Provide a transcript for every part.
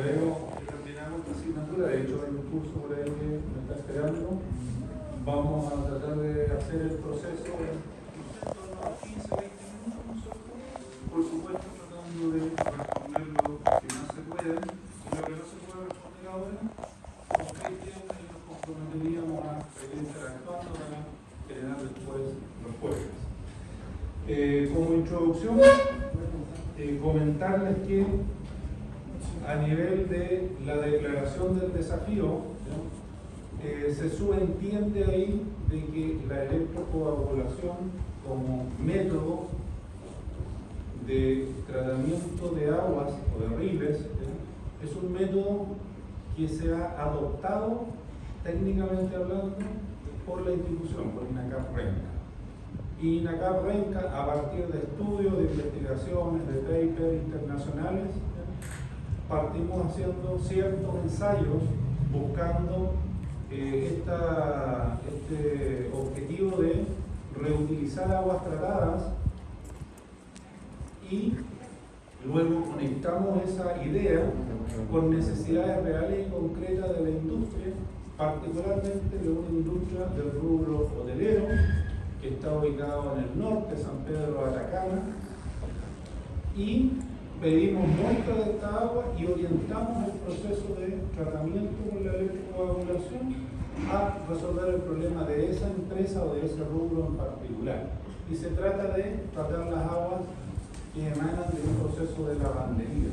Luego que terminamos esta asignatura, de hecho hay un curso por ahí que me está esperando, vamos a tratar de hacer el proceso en torno a 15-20 minutos, por supuesto tratando de responder lo que más se puede, y lo que no se puede responder ahora, con Cristian y nos comprometeríamos a seguir interactuando para generar después los jueves. Como introducción, comentarles que a nivel de la declaración del desafío, se subentiende ahí de que la electrocoagulación como método de tratamiento de aguas o de riles es un método que se ha adoptado técnicamente hablando por la institución, por INACAP Renca. Y INACAP Renca, a partir de estudios, de investigaciones, de papers internacionales, partimos haciendo ciertos ensayos buscando este objetivo de reutilizar aguas tratadas y luego conectamos esa idea con necesidades reales y concretas de la industria, particularmente de una industria del rubro hotelero que está ubicado en el norte, San Pedro de Atacama, y pedimos muestra de esta agua y orientamos el proceso de tratamiento con la electrocoagulación a resolver el problema de esa empresa o de ese rubro en particular. Y se trata de tratar las aguas que emanan de un proceso de lavandería.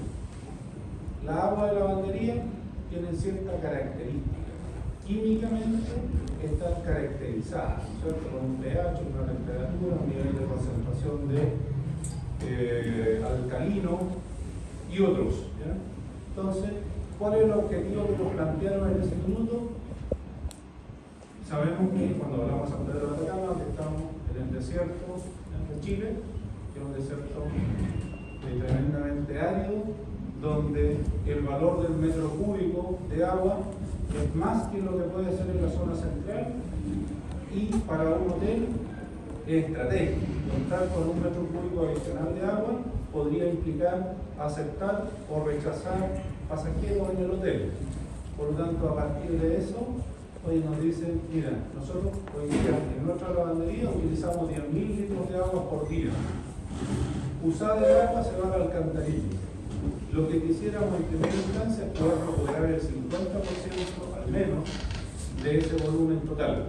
Las aguas de lavandería tienen cierta característica. Químicamente están caracterizadas, ¿cierto? Con un pH, una temperatura, un nivel de concentración de alcalino y otros, ¿ya? Entonces, ¿cuál es el objetivo que nos plantearon en ese minuto? Sabemos que cuando hablamos de San Pedro de Atacama, que estamos en el desierto de Chile, que es un desierto tremendamente árido, donde el valor del metro cúbico de agua es más que lo que puede ser en la zona central, y para un hotel es estratégico. Contar con un metro cúbico adicional de agua podría implicar aceptar o rechazar pasajeros en el hotel. Por lo tanto, a partir de eso, hoy nos dicen, mira, nosotros hoy día en nuestra lavandería utilizamos 10.000 litros de agua por día. Usada el agua se va al alcantarilla. Lo que quisiéramos en primera instancia es poder recuperar el 50% al menos de ese volumen total.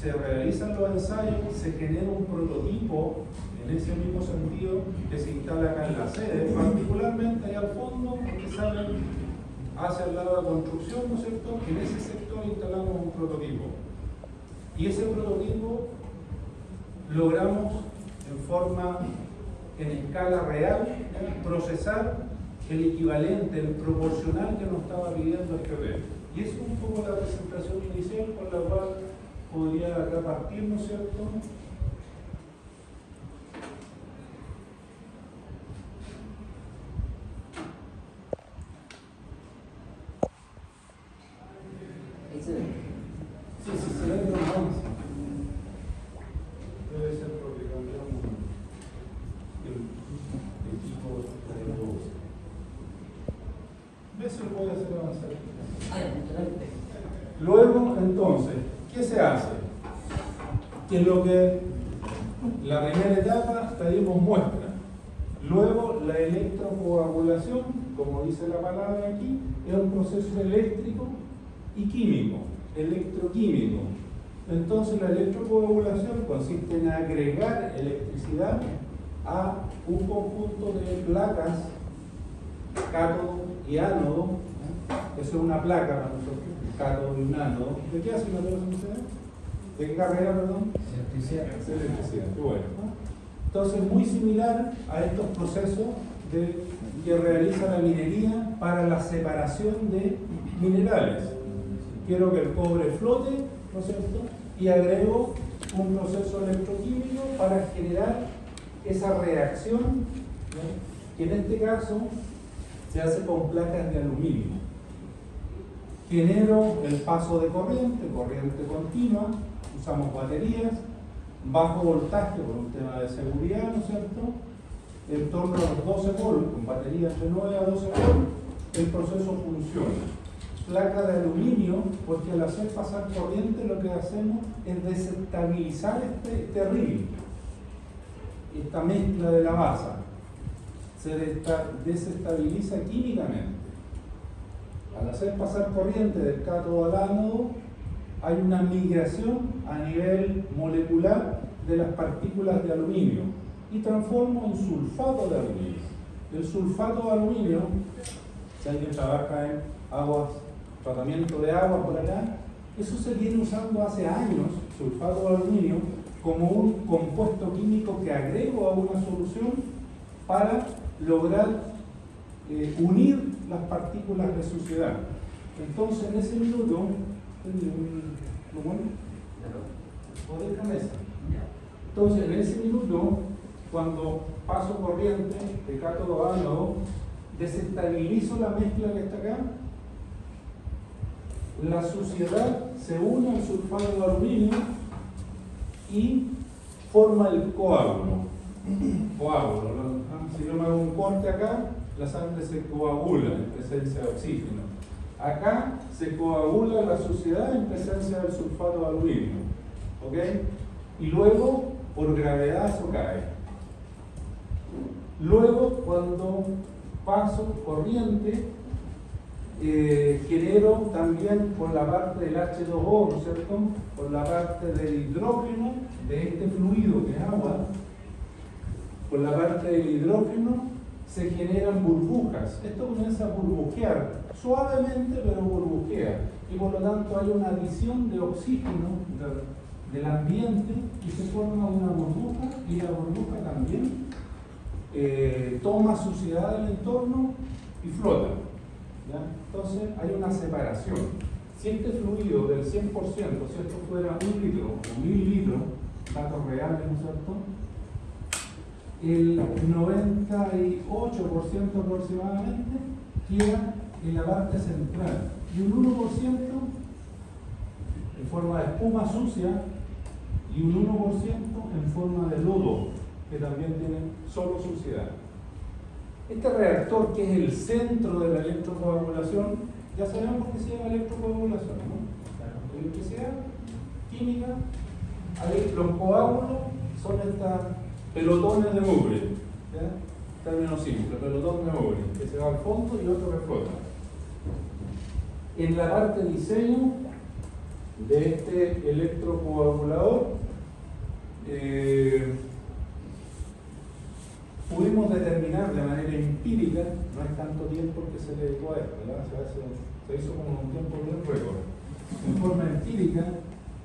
Se realizan los ensayos, se genera un prototipo en ese mismo sentido que se instala acá en la sede, particularmente ahí al fondo, que salen hacia el lado de la construcción, ¿no es cierto? En ese sector instalamos un prototipo. Y ese prototipo logramos en escala real, procesar el equivalente, el proporcional que nos estaba pidiendo el hotel. Y eso es un poco la presentación inicial con la cual podría acá partir, ¿no es cierto? Sí, se ve que no avanza. Debe ser porque cambiamos el equipo de voz. ¿Ves si lo puede hacer avanzar? Luego, entonces, ¿qué se hace? Que es lo que la primera etapa pedimos muestra. Luego, la electrocoagulación, como dice la palabra aquí, es un proceso eléctrico y químico, electroquímico. Entonces, la electrocoagulación consiste en agregar electricidad a un conjunto de placas, cátodo y ánodo. Eso es una placa para nosotros, cátodo y un ánodo. ¿De qué hace una electricidad? ¿De qué carrera, perdón? Electricidad. Electricidad, qué bueno. Entonces, muy similar a estos procesos que realiza la minería para la separación de minerales. Quiero que el cobre flote, ¿no es cierto? Y agrego un proceso electroquímico para generar esa reacción, ¿no? Que en este caso se hace con placas de aluminio. Genero el paso de corriente continua, usamos baterías, bajo voltaje por un tema de seguridad, ¿no es cierto? En torno a los 12 volts, con baterías de 9 a 12 volts, el proceso funciona. Placa de aluminio, porque al hacer pasar corriente lo que hacemos es desestabilizar este ring, esta mezcla de la base. Se desestabiliza químicamente. Al hacer pasar corriente del cátodo al ánodo, hay una migración a nivel molecular de las partículas de aluminio y transforma en sulfato de aluminio. El sulfato de aluminio, si alguien trabaja en aguas, tratamiento de agua por acá, eso se viene usando hace años, sulfato de aluminio, como un compuesto químico que agrego a una solución para lograr unir las partículas de suciedad. Entonces, en ese minuto, entonces, en ese minuto, cuando paso corriente de cátodo a ánodo, desestabilizo la mezcla que está acá, la suciedad se une al sulfato de aluminio y forma el coágulo. Si yo me hago un corte acá, la sangre se coagula en presencia de oxígeno. Acá se coagula la suciedad en presencia del sulfato de aluminio. ¿Ok? Y luego, por gravedad, eso cae. Luego, cuando paso corriente, genero también por la parte del H2O, ¿no es cierto? Por la parte del hidrógeno de este fluido que es agua, por la parte del hidrógeno se generan burbujas. Esto comienza a burbujear, suavemente pero burbujea, y por lo tanto hay una adición de oxígeno del ambiente y se forma una burbuja, y la burbuja también toma suciedad del entorno y flota. ¿Ya? Entonces hay una separación. Si este fluido del 100%, si esto fuera 1 litro o 1000 litros, datos reales, ¿no es cierto?, el 98% aproximadamente queda en la parte central y un 1% en forma de espuma sucia y un 1% en forma de lodo, que también tiene solo suciedad. Este reactor, que es el centro de la electrocoagulación, ya sabemos que se llama electrocoagulación, ¿no? Electricidad, química, ahí los coágulos son estas pelotones de mugre, ¿ya? Término simple, pelotón de mugre, que se va al fondo y otro que flota. En la parte de diseño de este electrocoagulador, pudimos determinar de manera empírica, no es tanto tiempo que se le dedicó a esto, ¿verdad? Se hizo como un tiempo bien récord, en forma empírica,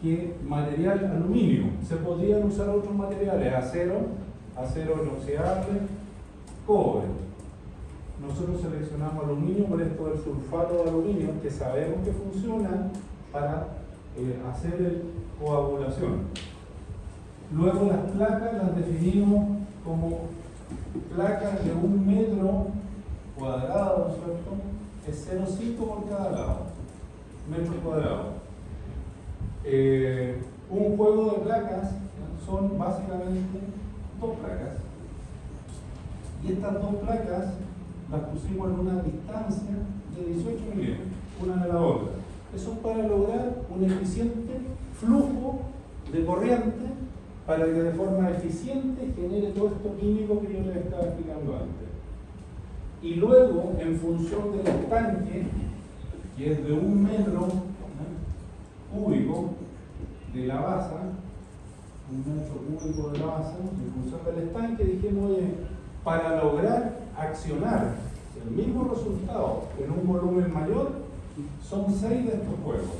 que material aluminio, se podrían usar otros materiales, acero inoxidable, cobre. Nosotros seleccionamos aluminio por esto del sulfato de aluminio, que sabemos que funciona para hacer coagulación. Luego las placas las definimos como placas de 1 metro cuadrado, ¿no es cierto? Es 0,5 por cada lado, metros cuadrados. Un juego de placas son básicamente 2 placas, y estas 2 placas las pusimos en una distancia de 18 milímetros, una de la otra. Eso es para lograr un eficiente flujo de corriente, para que de forma eficiente genere todo esto químico que yo les estaba explicando antes. Y luego, en función del estanque, que es de 1 metro cúbico de la base, 1 metro cúbico de la base, en función del estanque, dijimos, oye, para lograr accionar el mismo resultado en un volumen mayor, son 6 de estos juegos,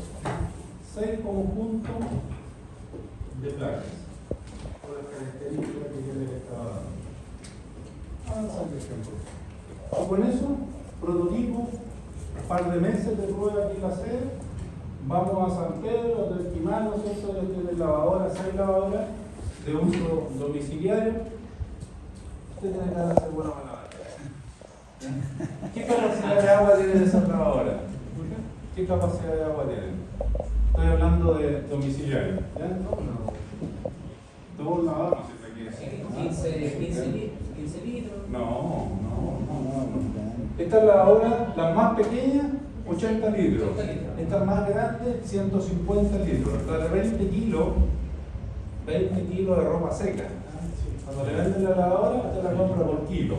6 conjuntos de placas, por las características que yo les estaba dando. Avanzando el tiempo. Y con eso, prototipo, un par de meses de prueba aquí en la sede, vamos a San Pedro, del Quimano, ¿cierto? Ya tienen lavadoras, 6 lavadoras de uso domiciliario. Usted tiene que darse buena lavadora. ¿Qué capacidad de agua tienen esas lavadoras? ¿Qué capacidad de agua tienen? Estoy hablando de domiciliario. ¿Ya? Todos lavados, no sé qué es. 15 litros. No. Esta lavadora, la más pequeña, 80 litros. Esta más grande, 150 litros. La de 20 kilos de ropa seca. Cuando le venden la lavadora, usted la compra por kilo.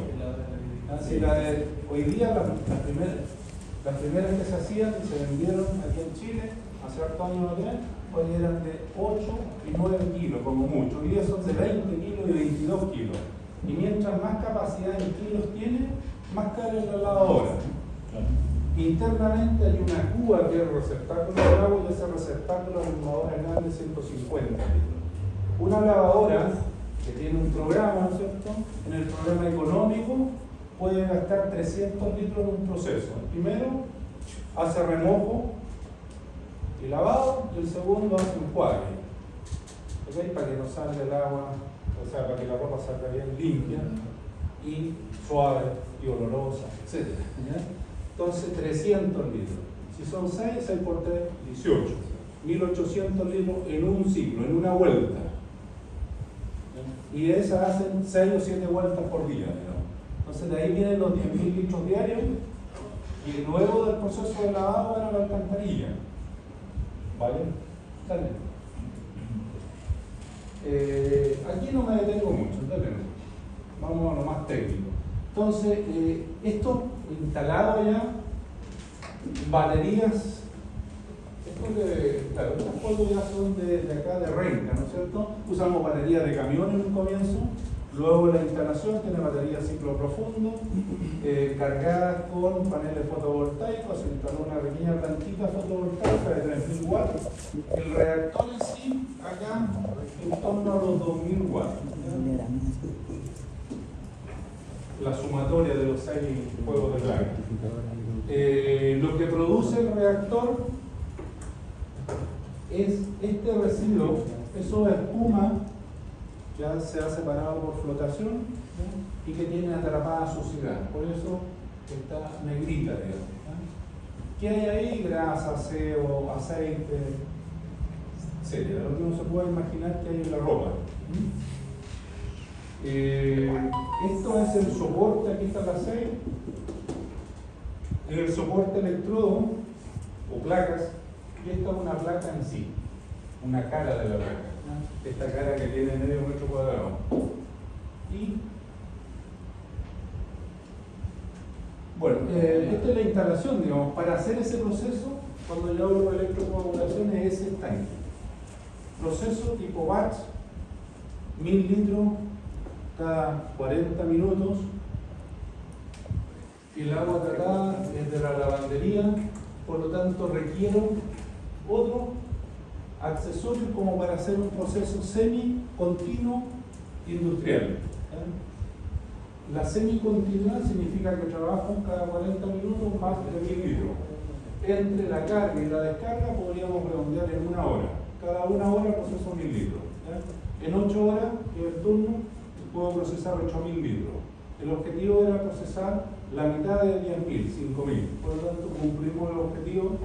Así hoy día, las primeras que se hacían y se vendieron aquí en Chile, hace hartos años atrás, hoy eran de 8 y 9 kilos, como mucho. Hoy día son de 20 kilos y 22 kilos. Y mientras más capacidad en kilos tiene, más cara es la lavadora. Internamente hay una cuba que es el receptáculo del agua y ese receptáculo es una lavadora grande de 150 litros. Una lavadora que tiene un programa, ¿no es cierto? En el programa económico puede gastar 300 litros en un proceso. El primero hace remojo y lavado y el segundo hace enjuague. ¿Okay? Para que no salga el agua, o sea, para que la ropa salga bien limpia y suave y olorosa, etc. ¿Ya? Entonces 300 litros. Si son 6 por 3, 18. 1800 litros en un ciclo, en una vuelta. Y de esas hacen 6 o 7 vueltas por día, digamos. Entonces de ahí vienen los 10.000 litros diarios y luego del proceso de lavado van a la alcantarilla. ¿Vale? Dale. Aquí no me detengo mucho, dale. Vamos a lo más técnico. Entonces, esto instalado ya, baterías, claro, estos juegos ya son de acá de Renca, ¿no es cierto? Usamos baterías de camión en un comienzo, luego la instalación tiene baterías ciclo profundo, cargadas con paneles fotovoltaicos, se instaló una pequeña plantita fotovoltaica de 3.000 watts. El reactor en sí, acá, en torno a los 2.000 watts. La sumatoria de los 6 juegos de Planck. Lo que produce el reactor es este residuo, eso es espuma, ya se ha separado por flotación, ¿no? Y que tiene atrapada suciedad, por eso está negrita, digamos. ¿No? ¿Qué hay ahí? Grasa, sebo, aceite, etc. Lo que uno se puede imaginar que hay en la ropa. Esto es el soporte, aquí está la 6. El soporte electrodo o placas, y esta es una placa en sí, una cara de la placa, ¿no? Esta cara que tiene medio metro cuadrado. Y bueno, esta es la instalación, digamos, para hacer ese proceso, cuando yo hablo de electrocoagulación es ese tanque. Proceso tipo batch, 1000 litros cada 40 minutos. El agua tratada es de la lavandería, por lo tanto requiero otro accesorio como para hacer un proceso semi-continuo industrial. La semi-continuidad significa que trabajo cada 40 minutos más de 1000 litros. Entre la carga y la descarga podríamos redondear en 1 hora. Cada 1 hora proceso 1000 litros. En 8 horas, que es el turno, puedo procesar 8000 litros. El objetivo era procesar la mitad de 10.000, 5.000. Por lo tanto, cumplimos el objetivo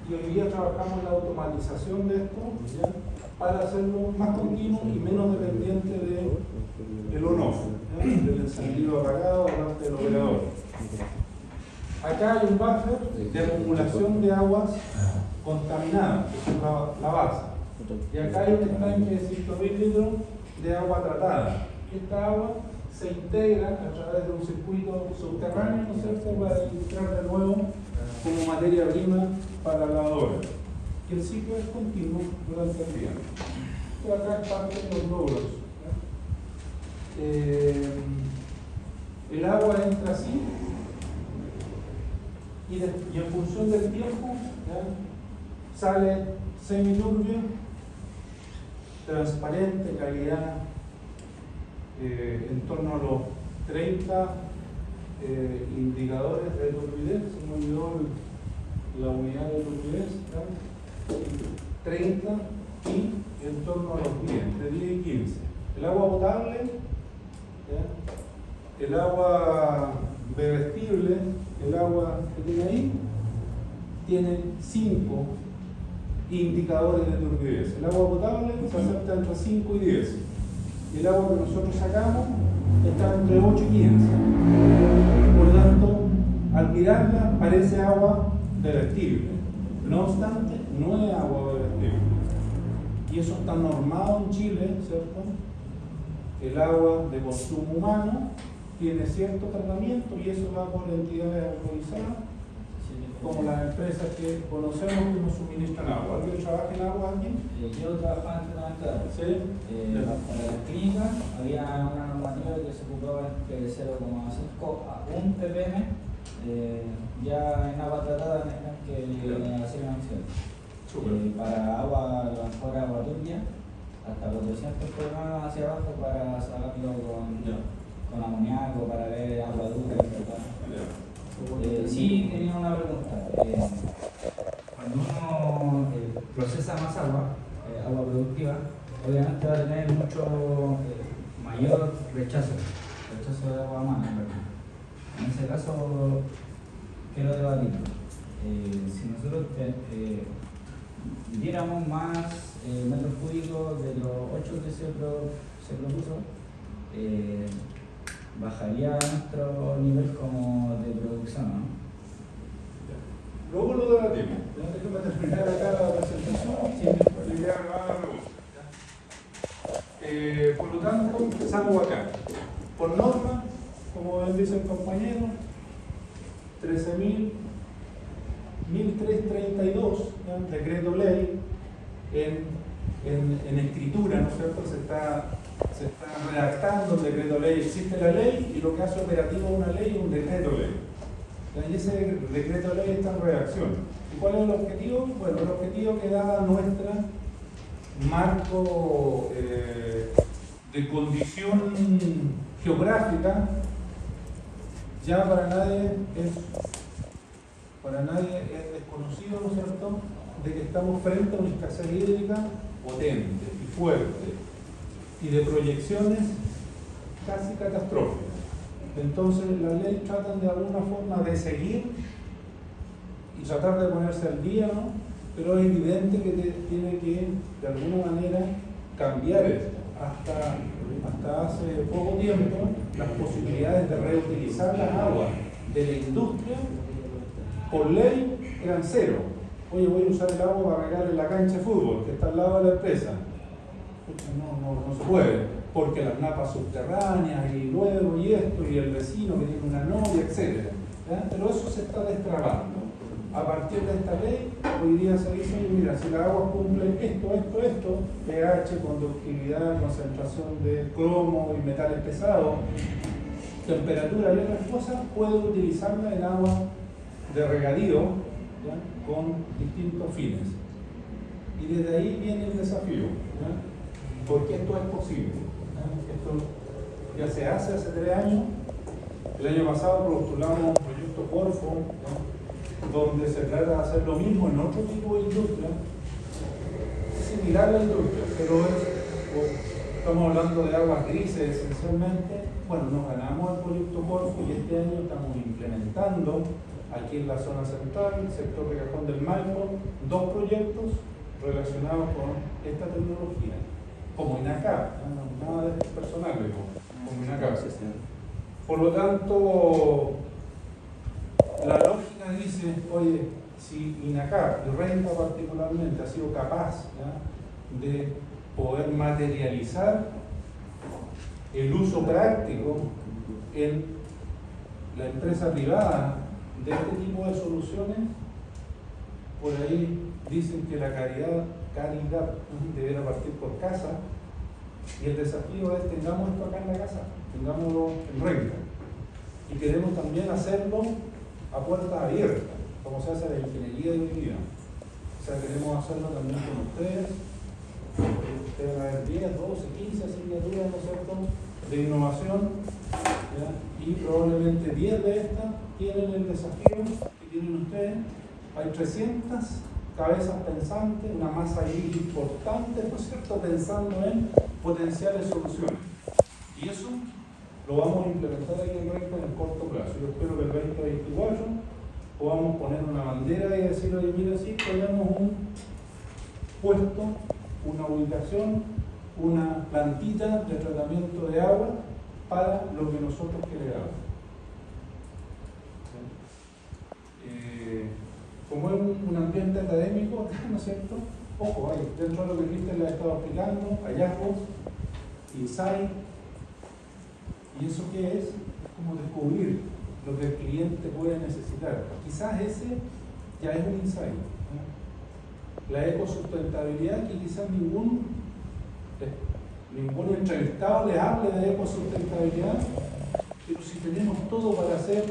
y hoy día trabajamos la automatización de esto, ¿ya? Para hacerlo más continuo y menos dependiente del on-off, del encendido apagado aparte del operador. Acá hay un buffer de acumulación de aguas contaminadas, que es la base. Y acá hay un tanque de 5.000 litros de agua tratada. Esta agua se integra a través de un circuito subterráneo, ¿no es cierto?, para entrar de nuevo como materia prima para la lavadora. Y el ciclo es continuo durante el día. Esto acá es parte de los logros. El agua entra así y en función del tiempo, ¿ya?, sale semiturbio, transparente, calidad en torno a los 30 indicadores de turbidez. Se me olvidó la unidad de turbidez, ¿ya? 30 y en torno a los 10, entre 10 y 15. El agua potable, ¿ya?, el agua bebestible, el agua que tiene ahí, tiene 5 indicadores de turbidez. El agua potable se acepta entre 5 y 10. Y el agua que nosotros sacamos está entre 8 y 15. Por lo tanto, al mirarla parece agua bebestible. No obstante, no es agua bebestible. Y eso está normado en Chile, ¿cierto? El agua de consumo humano tiene cierto tratamiento y eso va por entidades autorizadas, como las empresas que conocemos que nos suministran agua. ¿Alguien trabaja en agua aquí? Yo trabajaba en tratamiento de agua. Sí. Para las clínicas había una normativa que se ocupaba entre 0,5 a 1 ppm. Ya en agua tratada tenían que hacer una acción. Para agua, a lo mejor agua turbia, hasta 400 ppm hacia abajo para sacarlo con amoníaco, para ver agua dura, etc. Sí, tenía una pregunta. Cuando uno procesa más agua, agua productiva, obviamente va a tener mucho mayor rechazo de agua humana, ¿verdad? En ese caso, quiero debatir. Si nosotros diéramos más metros cúbicos de los 8 que se propuso, bajaría nuestro nivel como de producción, ¿no? Luego lo debatimos. Déjame terminar acá la presentación. Sí. Por lo tanto, empezamos acá. Por norma, como bien dice el compañero, 13.332, decreto ley, en escritura, ¿no es cierto? Se está redactando el decreto ley, existe la ley y lo que hace operativo una ley es un decreto ley. Y ese decreto ley está en redacción. ¿Y cuál es el objetivo? Bueno, el objetivo que da nuestra marco de condición geográfica ya para nadie es desconocido, ¿no es cierto?, de que estamos frente a una escasez hídrica potente y fuerte y de proyecciones casi catastróficas. Entonces las leyes tratan de alguna forma de seguir y tratar de ponerse al día, ¿no? Pero es evidente que tiene que de alguna manera cambiar esto. Hasta hace poco tiempo las posibilidades de reutilizar las aguas de la industria por ley eran cero. Oye, voy a usar el agua para regar en la cancha de fútbol que está al lado de la empresa. No se puede, porque las napas subterráneas y luego y esto y el vecino que tiene una novia, etc. Pero eso se está destrabando. A partir de esta ley, hoy día se dice, mira, si las aguas cumplen esto, pH, conductividad, concentración de cromo y metales pesados, temperatura y otras cosas, puede utilizarla en agua de regadío, ¿ya?, con distintos fines. Y desde ahí viene el desafío, ¿ya?, porque esto es posible. Esto ya se hace 3 años. El año pasado postulamos un proyecto Corfo, ¿no?, donde se trata de hacer lo mismo en otro tipo de industria, similar a la industria, pero estamos hablando de aguas grises esencialmente. Bueno, nos ganamos el proyecto Corfo y este año estamos implementando aquí en la zona central, el sector de Cajón del Maipo, 2 proyectos relacionados con esta tecnología, como INACAP, nada de personal, como INACAP. Por lo tanto, la lógica dice, oye, si INACAP y Renca particularmente ha sido capaz, ¿ya?, de poder materializar el uso práctico en la empresa privada de este tipo de soluciones, por ahí dicen que la caridad debiera partir por casa, y el desafío es tengamos esto acá en la casa, tengámoslo en Renca, y queremos también hacerlo a puertas abiertas, como se hace la ingeniería de hoy día. O sea, queremos hacerlo también con ustedes. Ustedes van a ver 10, 12, 15 asignaturas, ¿no es cierto?, de innovación, ¿ya?, y probablemente 10 de estas tienen el desafío que tienen ustedes. Hay 300 cabezas pensantes, una masa ahí importante, ¿no es cierto?, pensando en potenciales soluciones. Y eso lo vamos a implementar aquí en Renca en el corto plazo. Yo espero que el 2024 podamos poner una bandera y decir, oye, mira, sí, tenemos un puesto, una ubicación, una plantita de tratamiento de agua para lo que nosotros queramos. como es un ambiente académico, ¿no es cierto? Ojo, ahí, dentro de lo que Cristian le ha estado explicando, hallazgos, insight, ¿y eso qué es? Es como descubrir lo que el cliente puede necesitar. Quizás ese ya es un insight, ¿no? La ecosustentabilidad, que quizás ningún entrevistado le hable de ecosustentabilidad, pero si tenemos todo para ser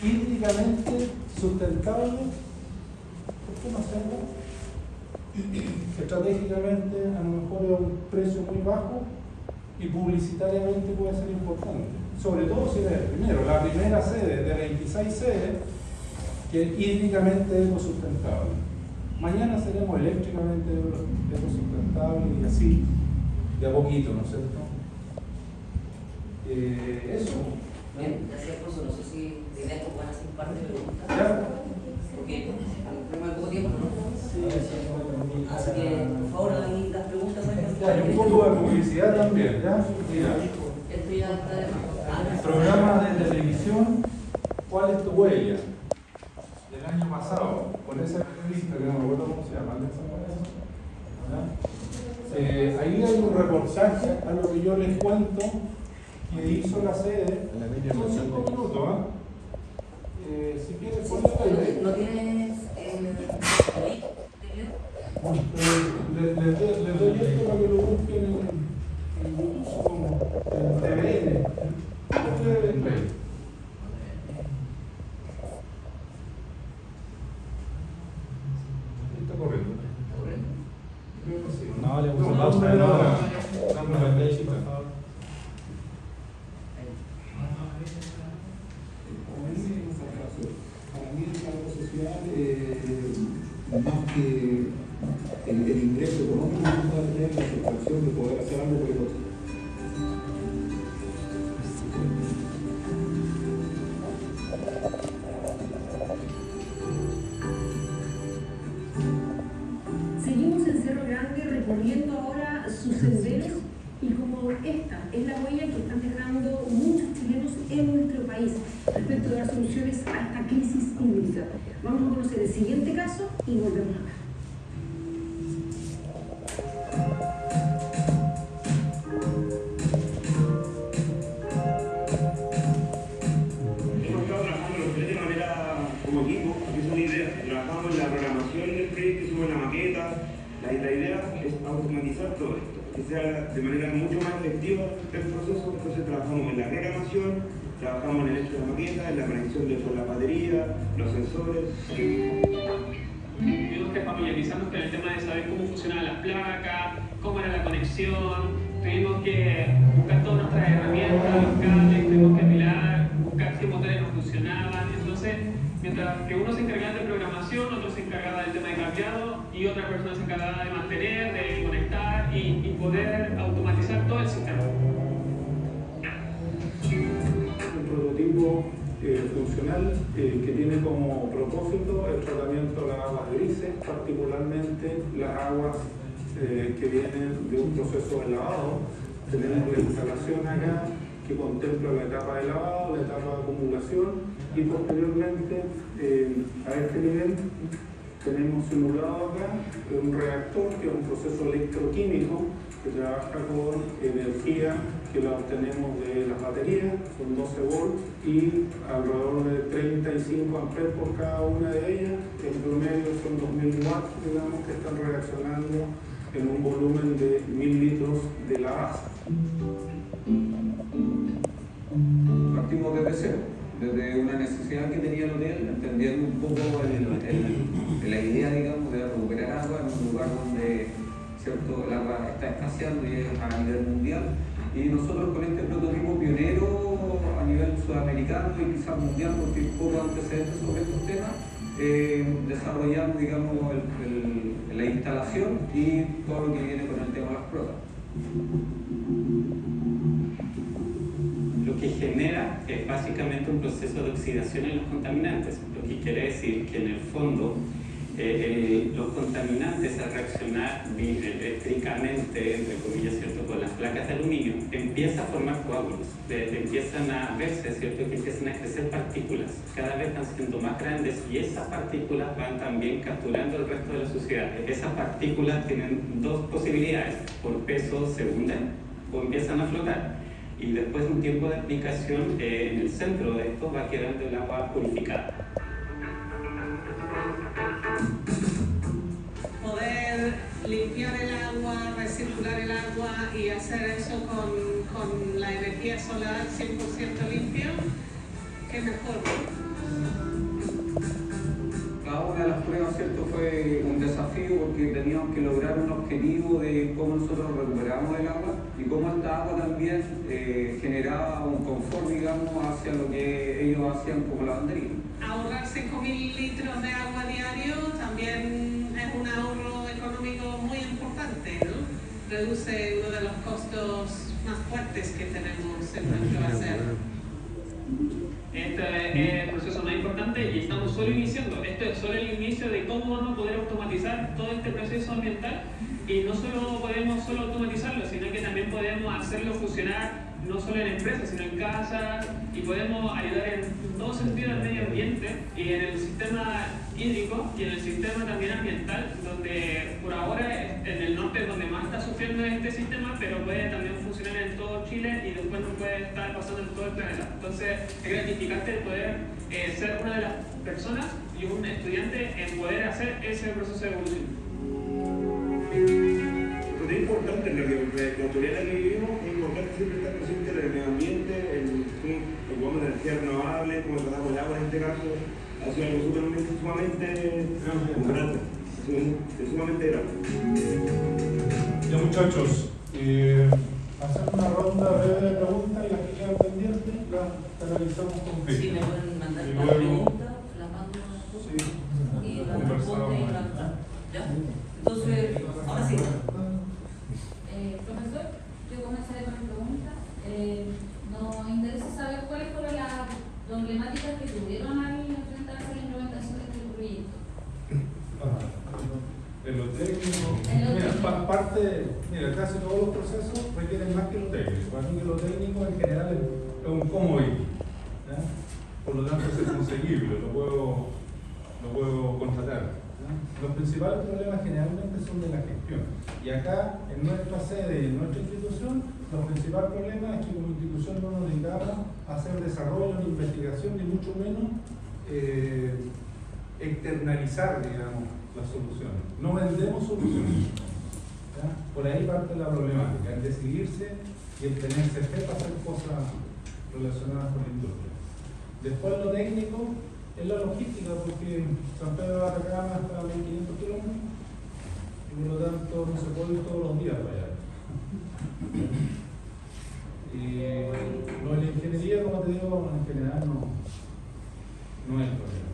hídricamente sustentable, ¿por qué no hacerlo? Estratégicamente a lo mejor es un precio muy bajo y publicitariamente puede ser importante, sobre todo si eres el primero, la primera sede de 26 sedes que es hídricamente ecosustentable. Mañana seremos eléctricamente ecosustentables y así de a poquito, ¿no es cierto? Eso. Bien, gracias, Alfonso. No sé si de idea que puedan hacer un par de preguntas. ¿Ya? Porque tenemos poco tiempo, ¿no? Sí, Así que, por favor, hagan las preguntas. Ya, y un poco de publicidad también, ¿ya? Mira, Esto ya está de más. programa de televisión, ¿cuál es tu huella? Del año pasado, con esa revista que no me acuerdo cómo se llama, ¿ya? Ahí hay un reportaje a lo que yo les cuento que hizo la sede. Son 5 minutos, ¿ah? Si quieres, ponle ahí. ¿No tienes el link de video? Les doy esto para que lo busquen en YouTube como en TVN. Está corriendo. No, le puse No, pausa, no, no. no. No, play, por favor. Para mí el cambio social, más que el ingreso económico, va a tener la satisfacción de poder hacer algo por el otro. Seguimos en Cerro Grande recorriendo ahora sus senderos y como esta es la huella que están dejando muchos chilenos en nuestro país respecto de las soluciones a esta crisis hídrica. Vamos a conocer el siguiente caso y volvemos acá. Hemos estado trabajando los tres de manera como equipo, porque es una idea. Trabajamos en la programación del proyecto, hicimos la maqueta. La idea es automatizar todo esto, que sea de manera mucho más efectiva el proceso. Entonces trabajamos en la programación, trabajamos en el hecho de la maqueta, en la conexión de la batería, los sensores. Tuvimos que familiarizarnos con el tema de saber cómo funcionaban las placas, cómo era la conexión, tuvimos que buscar todas nuestras herramientas, los cables, tuvimos que apilar, buscar qué motores no funcionaban. Entonces, mientras que uno se encargaba de programación, otro se encargaba del tema de cableado y otra persona se encargaba de mantener, de conectar y poder automatizar todo el sistema. Un prototipo funcional que tiene como propósito el tratamiento de las aguas grises, particularmente las aguas que vienen de un proceso de lavado. Tenemos la instalación acá que contempla la etapa de lavado, la etapa de acumulación y posteriormente a este nivel tenemos simulado acá un reactor que es un proceso electroquímico que trabaja con energía que la obtenemos de las baterías, son 12 volts y alrededor de 35 amperes por cada una de ellas, que en promedio son 2000 watts, digamos, que están reaccionando en un volumen de 1000 litros de la base. Partimos desde cero, desde una necesidad que tenía el hotel, entendiendo un poco la idea, digamos, de recuperar agua en un lugar donde, ¿cierto?, el agua está escaseando y es a nivel mundial. Y nosotros con este prototipo pionero a nivel sudamericano y quizás mundial, porque hay poco antecedentes sobre estos temas, desarrollamos, digamos, la instalación y todo lo que viene con el tema de las pruebas. Lo que genera es básicamente un proceso de oxidación en los contaminantes, lo que quiere decir que en el fondo los contaminantes al reaccionar eléctricamente, entre comillas, ¿cierto?, con las placas de aluminio, empieza a formar coágulos, empiezan a verse, ¿cierto?, que empiezan a crecer partículas, cada vez están siendo más grandes y esas partículas van también capturando el resto de la suciedad. Esas partículas tienen dos posibilidades: por peso se hunden o empiezan a flotar. Y después de un tiempo de aplicación, en el centro de esto va quedando el agua purificada. Poder limpiar el agua, recircular el agua y hacer eso con la energía solar 100% limpio, qué mejor. Cada una de las pruebas, ¿cierto?, fue un desafío porque teníamos que lograr un objetivo de cómo nosotros recuperamos el agua y cómo esta agua también generaba un confort, digamos, hacia lo que ellos hacían como lavandería. Ahorrar 5.000 litros de agua diario también es un ahorro económico muy importante, ¿no? Reduce uno de los costos más fuertes que tenemos en nuestro hacer. Este es el proceso más importante y estamos solo iniciando. Esto es solo el inicio de cómo vamos a poder automatizar todo este proceso ambiental, y no solo podemos automatizarlo, sino que también podemos hacerlo funcionar no solo en empresas, sino en casas, y podemos ayudar en todo sentido al medio ambiente y en el sistema hídrico y en el sistema también ambiental, donde por ahora en el norte es donde más está sufriendo este sistema, pero puede también funcionar en todo Chile y después no puede estar pasando en todo el planeta. Entonces es gratificante poder ser una de las personas y un estudiante en poder hacer ese proceso de evolución. Es importante en la actualidad en la que vivimos, es importante siempre estar consciente del medio ambiente, cómo ocupamos energía renovable, cómo tratamos el agua en este caso, ha sido algo sumamente grande, sumamente grande. Ya, muchachos, hacer una ronda breve de preguntas y las que quedan pendientes las analizamos con Si Cristian. me pueden mandar Y las luego- preguntas, las mando Sí, y las conversamos. respondo y las... ¿Ya? Entonces, ahora sí. Profesor, yo comenzaré con mi pregunta. Nos interesa saber cuáles fueron las problemáticas que tuvieron al enfrentarse a la implementación de este proyecto. En lo técnico, En lo mira, técnico. mira, casi todos los procesos requieren más que lo técnico. Para mí que lo técnico en general es un cómo ir, ¿ya? Por lo tanto es conseguible, lo puedo contratar. Los principales problemas generalmente son de la gestión. Y acá, en nuestra sede y en nuestra institución, los principales problemas es que como institución no nos dedicamos a hacer desarrollo ni investigación, ni mucho menos externalizar, digamos, las soluciones. No vendemos soluciones. ¿Ya? Por ahí parte la problemática, el decidirse y el tenerse fe para hacer cosas relacionadas con la industria. Después lo técnico es la logística, porque San Pedro de Atacama está a 1.500 kilómetros y por lo tanto no se puede ir todos los días para allá. Y lo de la ingeniería, como te digo, en general no es problema.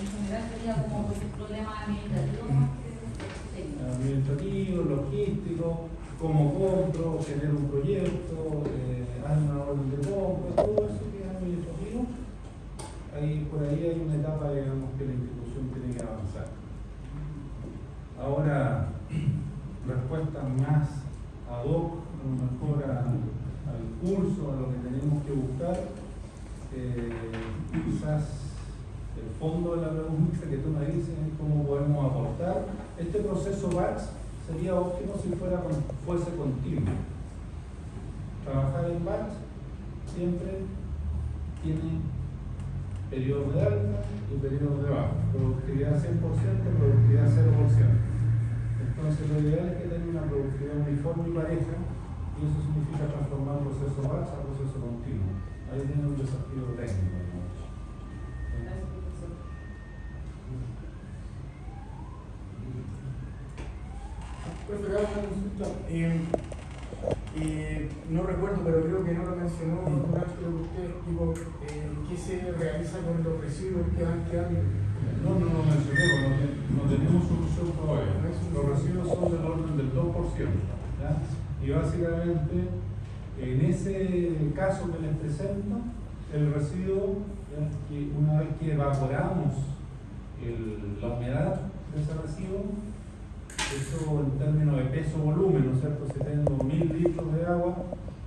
En general sería como problemas administrativos más que técnicos. Administrativo, logístico, cómo compro, genero un proyecto, hay una orden de compra, todo eso que es administrativo. Por ahí hay una etapa, digamos, que la institución tiene que avanzar. Ahora, respuestas más ad hoc, a lo mejor al curso, a lo que tenemos que buscar, quizás el fondo de la pregunta que tú me dices es cómo podemos aportar. Este proceso batch sería óptimo si fuese continuo. Trabajar en batch siempre tiene periodos de alta y periodos de baja, productividad 100%, productividad 0%. Entonces lo ideal es que tenga una productividad uniforme y pareja, y eso significa transformar un proceso batch a proceso continuo. Ahí tiene un desafío técnico. Profe, acá una consulta. No recuerdo, pero creo que no lo mencionó durante usted, digo, ¿qué se realiza con los residuos que van quedando? No lo mencioné, no tenemos solución todavía. Los residuos son del orden del 2%. ¿Ya? Y básicamente, en ese caso que les presento, el residuo, ¿ya?, que una vez que evaporamos la humedad de ese residuo, eso en términos de peso-volumen, ¿no es cierto? Si tengo 1000 litros de agua,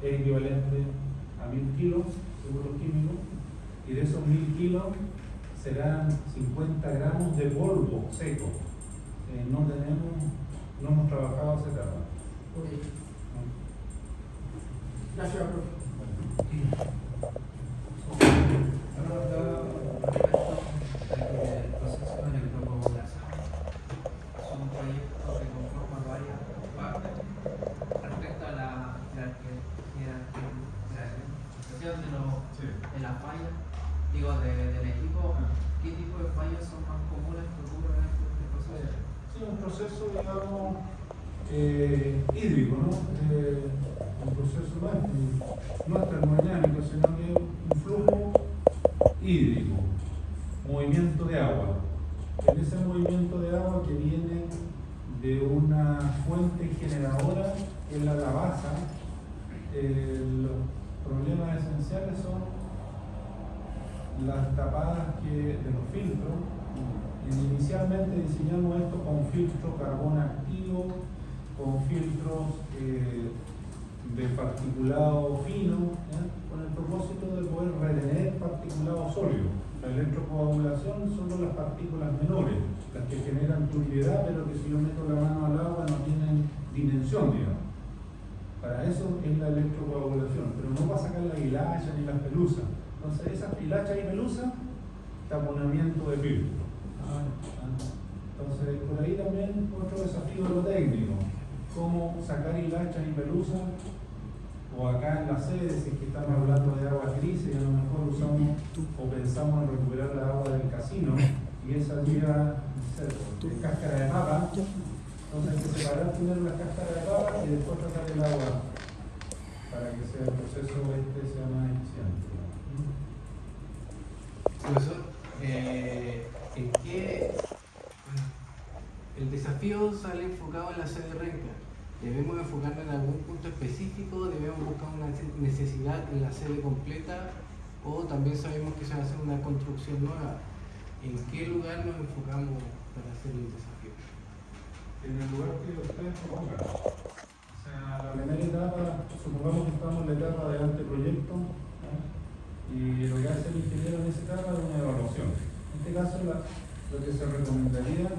es equivalente a 1000 kilos, según los químicos, y de esos 1000 kilos serán 50 gramos de polvo seco. No hemos trabajado ese tema. Gracias, profe. El proceso de electropoblación es un proyecto que conforma varias partes respecto a la jerarquización de las fallas, digo, del equipo. ¿Qué tipo de fallas son más comunes que ocurren en este proceso? Sí, un proceso, digamos, hídrico, ¿no? Un proceso no es termodinámico, sino que es un flujo hídrico, movimiento de agua. En ese movimiento de agua que viene de una fuente generadora en la lavasa, los problemas esenciales son las tapadas de los filtros. Inicialmente diseñamos esto con filtro carbón activo, con filtros de particulado fino, ¿ya? Con el propósito de poder retener particulado sólido. La electrocoagulación son las partículas menores, las que generan turbiedad, pero que si yo meto la mano al agua no tienen dimensión, digamos. Para eso es la electrocoagulación, pero no va a sacar la hilacha ni las pelusas. Entonces esas hilachas y pelusas, taponamiento de filtro. Entonces por ahí también otro desafío de lo técnico, cómo sacar hilachas y pelusas, o acá en la sede, si es que estamos hablando de aguas grises, y a lo mejor usamos o pensamos en recuperar la agua del casino, y esa lleva de cáscara de papa. Entonces hay que separar primero la cáscara de papa y después tratar el agua para que el proceso sea más eficiente. Profesor, ¿en qué el desafío sale enfocado en la sede Renca? ¿Debemos enfocarnos en algún punto específico? ¿Debemos buscar una necesidad en la sede completa? ¿O también sabemos que se va a hacer una construcción nueva? ¿En qué lugar nos enfocamos para hacer el desafío? En el lugar que ustedes propongan. O sea, la primera etapa, supongamos que estamos en la etapa de anteproyecto, ¿no? Y lo que hace el ingeniero en esa etapa es una evaluación. En este caso, lo que se recomendaría,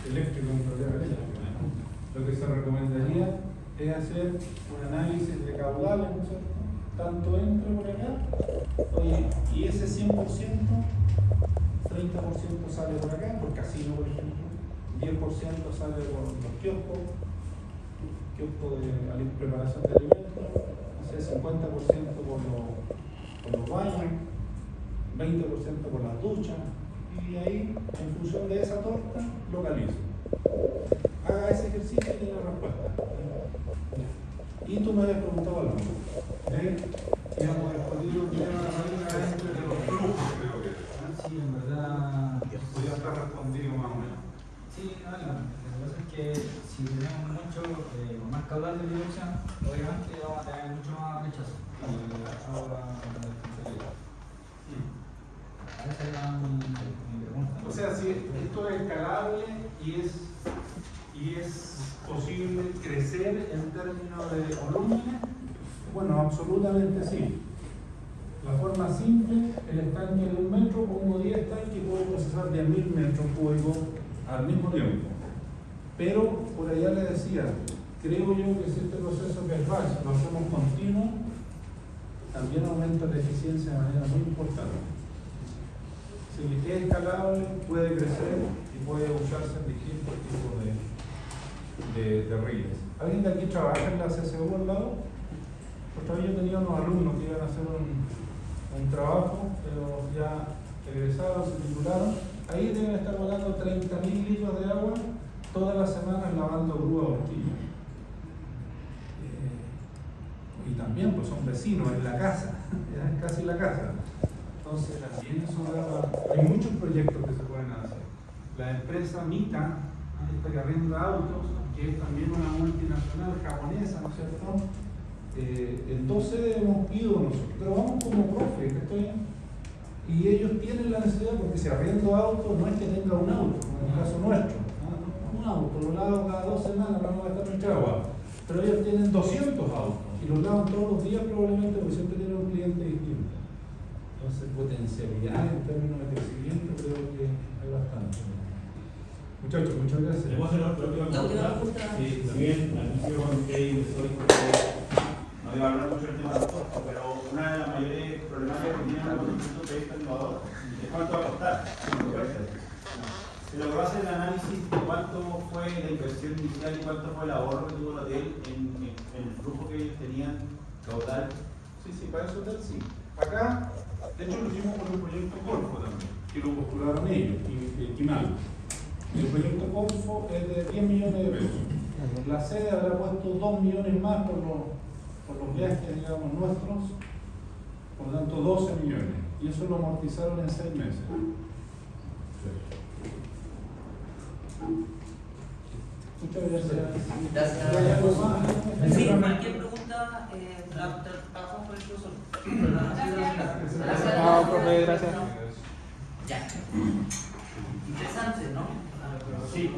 eléctrico en realidad, lo que se recomendaría es hacer un análisis de caudales, ¿no es cierto? Tanto entra por acá, y ese 100%, 30% sale por acá, por casino, por ejemplo, 10% sale por los kioscos de preparación de alimentos, o sea, 50% por los baños, 20% por las duchas, y ahí, en función de esa torta, localizo. Haga ese ejercicio y tiene respuesta. Y tú me habías preguntado algo. Digamos, respondido un tema de los flujos, creo que. Sí, en verdad. Podría estar respondido más o menos. Sí, no, lo que pasa es que si tenemos mucho, con más caudal de dirección, obviamente vamos a tener mucho más rechazo. Esa era mi pregunta. O sea, si esto es escalable y es posible crecer en términos de volúmenes, bueno, absolutamente sí. La forma simple, el estanque de 1 metro, pongo 10 tanques y puedo procesar 10.000 metros cúbicos al mismo tiempo. Pero, por allá le decía, creo yo que si este proceso que es batch lo hacemos continuo, también aumenta la eficiencia de manera muy importante. Si es escalable, puede crecer y puede usarse en distintos tipos de rieles. ¿Alguien de aquí trabaja en la CCU al lado? Pues yo tenía unos alumnos que iban a hacer un trabajo, pero ya egresaron, se titularon. Ahí deben estar volando 30.000 litros de agua todas las semanas lavando grúa o horquilla. Y también pues son vecinos en la casa, es casi la casa. Entonces también hay muchos proyectos que se pueden hacer. La empresa Mita, esta que arrenda autos, que es también una multinacional japonesa, ¿no es cierto? Entonces hemos ido nosotros, pero vamos como profe, ¿estoy? Y ellos tienen la necesidad, porque si arriendo autos no es que tenga un mucha agua. Pero ellos tienen 200 autos y los lavan todos los días probablemente porque siempre tienen un cliente distinto. Entonces, potencialidad en términos de crecimiento creo que hay bastante. Muchachos, muchas gracias. ¿Podemos hacer la última pregunta? Sí, si bien al inicio comenté y no iba a hablar mucho del tema de los costos, pero una de las mayores problemáticas que tiene cuando un proyecto innovador es cuánto va a costar. Se logró hacer el análisis de cuánto fue la inversión inicial y cuánto fue el ahorro que tuvo el hotel en el flujo que ellos tenían caudal. Sí, para eso tal sí. Acá, de hecho, lo hicimos con el proyecto Corfo también, que lo postularon ellos, y Quimal. El proyecto Corfo es de 10 millones de pesos. La sede habrá puesto 2 millones más por los viajes, digamos, nuestros, por lo tanto 12 millones. Y eso lo amortizaron en 6 meses. Muchas gracias. Gracias. ¿Hay algo más? Sí, cualquier pregunta, trabajamos con el profesor. Gracias. No, profe, gracias. Ya. Interesante, ¿no? Sí.